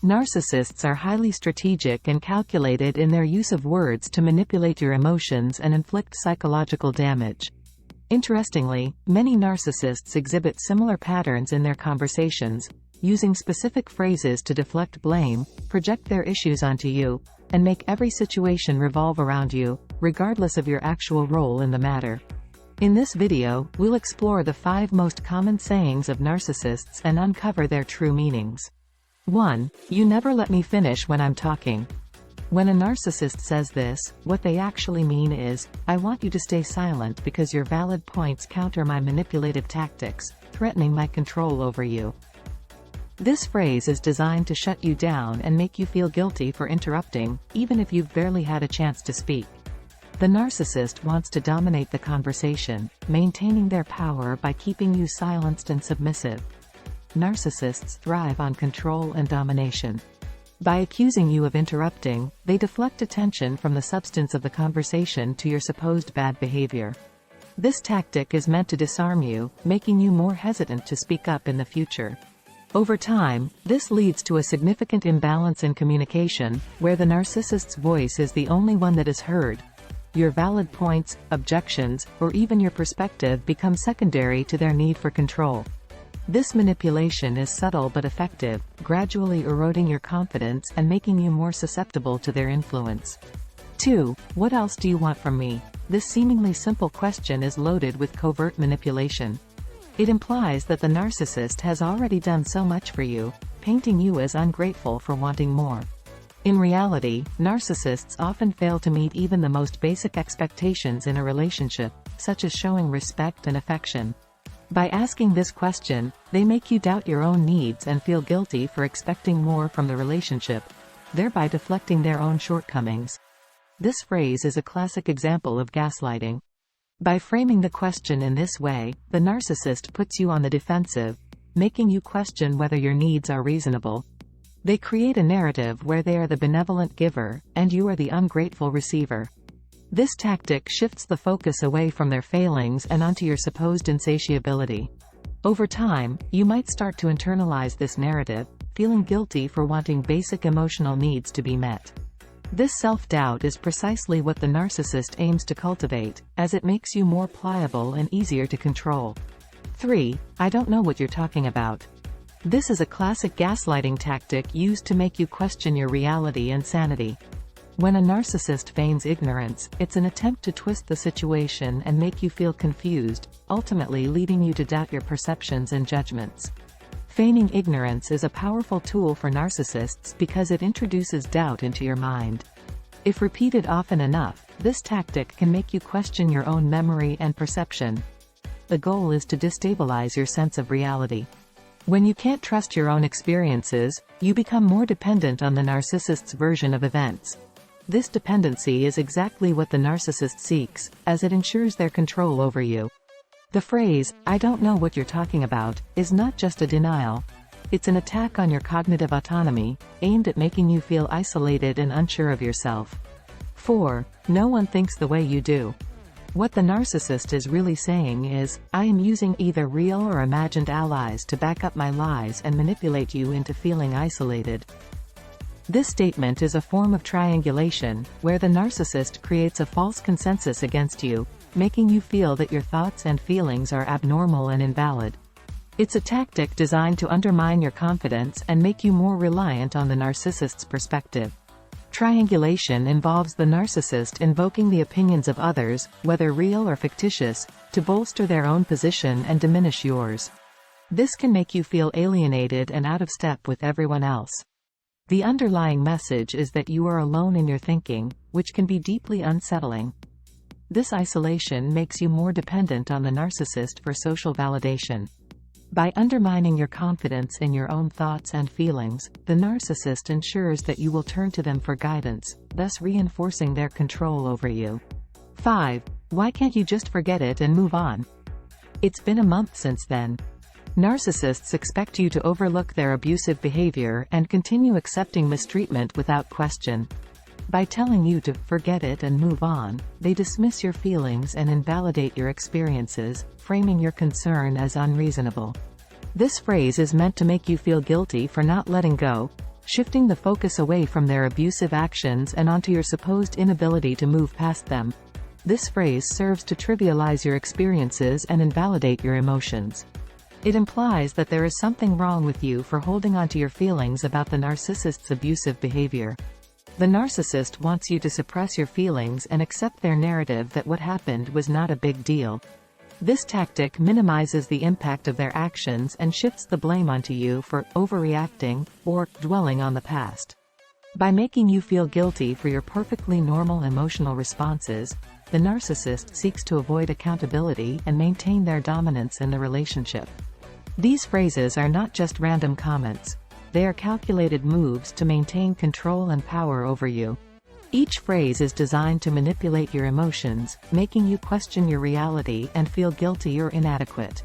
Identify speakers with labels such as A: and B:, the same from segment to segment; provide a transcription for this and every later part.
A: Narcissists are highly strategic and calculated in their use of words to manipulate your emotions and inflict psychological damage. Interestingly, many narcissists exhibit similar patterns in their conversations, using specific phrases to deflect blame, project their issues onto you, and make every situation revolve around you, regardless of your actual role in the matter. In this video, we'll explore the 5 most common sayings of narcissists and uncover their true meanings. 1. You never let me finish when I'm talking. When a narcissist says this, what they actually mean is, I want you to stay silent because your valid points counter my manipulative tactics, threatening my control over you. This phrase is designed to shut you down and make you feel guilty for interrupting, even if you've barely had a chance to speak. The narcissist wants to dominate the conversation, maintaining their power by keeping you silenced and submissive. Narcissists thrive on control and domination. By accusing you of interrupting, they deflect attention from the substance of the conversation to your supposed bad behavior. This tactic is meant to disarm you, making you more hesitant to speak up in the future. Over time, this leads to a significant imbalance in communication, where the narcissist's voice is the only one that is heard. Your valid points, objections, or even your perspective become secondary to their need for control. This manipulation is subtle but effective, gradually eroding your confidence and making you more susceptible to their influence. 2. What else do you want from me? This seemingly simple question is loaded with covert manipulation. It implies that the narcissist has already done so much for you, painting you as ungrateful for wanting more. In reality, narcissists often fail to meet even the most basic expectations in a relationship, such as showing respect and affection. By asking this question, they make you doubt your own needs and feel guilty for expecting more from the relationship, thereby deflecting their own shortcomings. This phrase is a classic example of gaslighting. By framing the question in this way, the narcissist puts you on the defensive, making you question whether your needs are reasonable. They create a narrative where they are the benevolent giver, and you are the ungrateful receiver. This tactic shifts the focus away from their failings and onto your supposed insatiability. Over time, you might start to internalize this narrative, feeling guilty for wanting basic emotional needs to be met. This self-doubt is precisely what the narcissist aims to cultivate, as it makes you more pliable and easier to control. 3. I don't know what you're talking about. This is a classic gaslighting tactic used to make you question your reality and sanity. When a narcissist feigns ignorance, it's an attempt to twist the situation and make you feel confused, ultimately leading you to doubt your perceptions and judgments. Feigning ignorance is a powerful tool for narcissists because it introduces doubt into your mind. If repeated often enough, this tactic can make you question your own memory and perception. The goal is to destabilize your sense of reality. When you can't trust your own experiences, you become more dependent on the narcissist's version of events. This dependency is exactly what the narcissist seeks, as it ensures their control over you. The phrase, I don't know what you're talking about, is not just a denial. It's an attack on your cognitive autonomy, aimed at making you feel isolated and unsure of yourself. 4. No one thinks the way you do. What the narcissist is really saying is, I am using either real or imagined allies to back up my lies and manipulate you into feeling isolated. This statement is a form of triangulation, where the narcissist creates a false consensus against you, making you feel that your thoughts and feelings are abnormal and invalid. It's a tactic designed to undermine your confidence and make you more reliant on the narcissist's perspective. Triangulation involves the narcissist invoking the opinions of others, whether real or fictitious, to bolster their own position and diminish yours. This can make you feel alienated and out of step with everyone else. The underlying message is that you are alone in your thinking, which can be deeply unsettling. This isolation makes you more dependent on the narcissist for social validation. By undermining your confidence in your own thoughts and feelings, the narcissist ensures that you will turn to them for guidance, thus reinforcing their control over you. 5. Why can't you just forget it and move on? It's been a month since then. Narcissists expect you to overlook their abusive behavior and continue accepting mistreatment without question. By telling you to forget it and move on, they dismiss your feelings and invalidate your experiences, framing your concern as unreasonable. This phrase is meant to make you feel guilty for not letting go, shifting the focus away from their abusive actions and onto your supposed inability to move past them. This phrase serves to trivialize your experiences and invalidate your emotions. It implies that there is something wrong with you for holding onto your feelings about the narcissist's abusive behavior. The narcissist wants you to suppress your feelings and accept their narrative that what happened was not a big deal. This tactic minimizes the impact of their actions and shifts the blame onto you for overreacting or dwelling on the past. By making you feel guilty for your perfectly normal emotional responses, the narcissist seeks to avoid accountability and maintain their dominance in the relationship. These phrases are not just random comments. They are calculated moves to maintain control and power over you. Each phrase is designed to manipulate your emotions, making you question your reality and feel guilty or inadequate.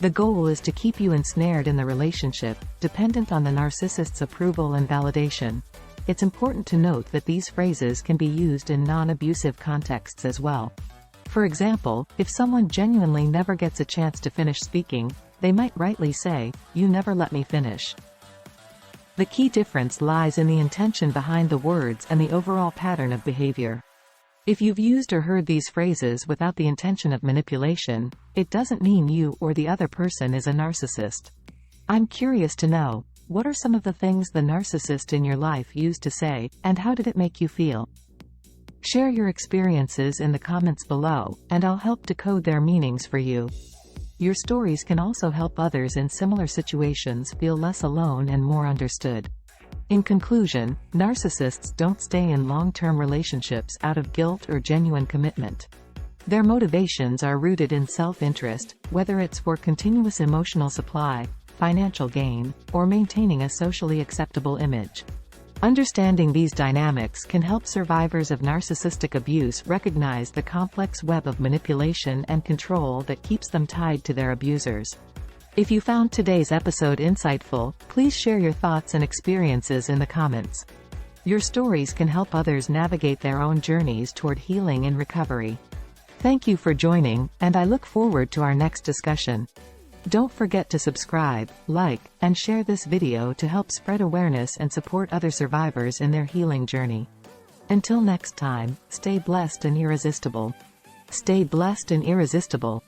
A: The goal is to keep you ensnared in the relationship, dependent on the narcissist's approval and validation. It's important to note that these phrases can be used in non-abusive contexts as well. For example, if someone genuinely never gets a chance to finish speaking, they might rightly say, "You never let me finish." The key difference lies in the intention behind the words and the overall pattern of behavior. If you've used or heard these phrases without the intention of manipulation, it doesn't mean you or the other person is a narcissist. I'm curious to know, what are some of the things the narcissist in your life used to say, and how did it make you feel? Share your experiences in the comments below, and I'll help decode their meanings for you. Your stories can also help others in similar situations feel less alone and more understood. In conclusion, narcissists don't stay in long-term relationships out of guilt or genuine commitment. Their motivations are rooted in self-interest, whether it's for continuous emotional supply, financial gain, or maintaining a socially acceptable image. Understanding these dynamics can help survivors of narcissistic abuse recognize the complex web of manipulation and control that keeps them tied to their abusers. If you found today's episode insightful, please share your thoughts and experiences in the comments. Your stories can help others navigate their own journeys toward healing and recovery. Thank you for joining, and I look forward to our next discussion. Don't forget to subscribe, like, and share this video to help spread awareness and support other survivors in their healing journey. Until next time, stay blessed and irresistible. Stay blessed and irresistible.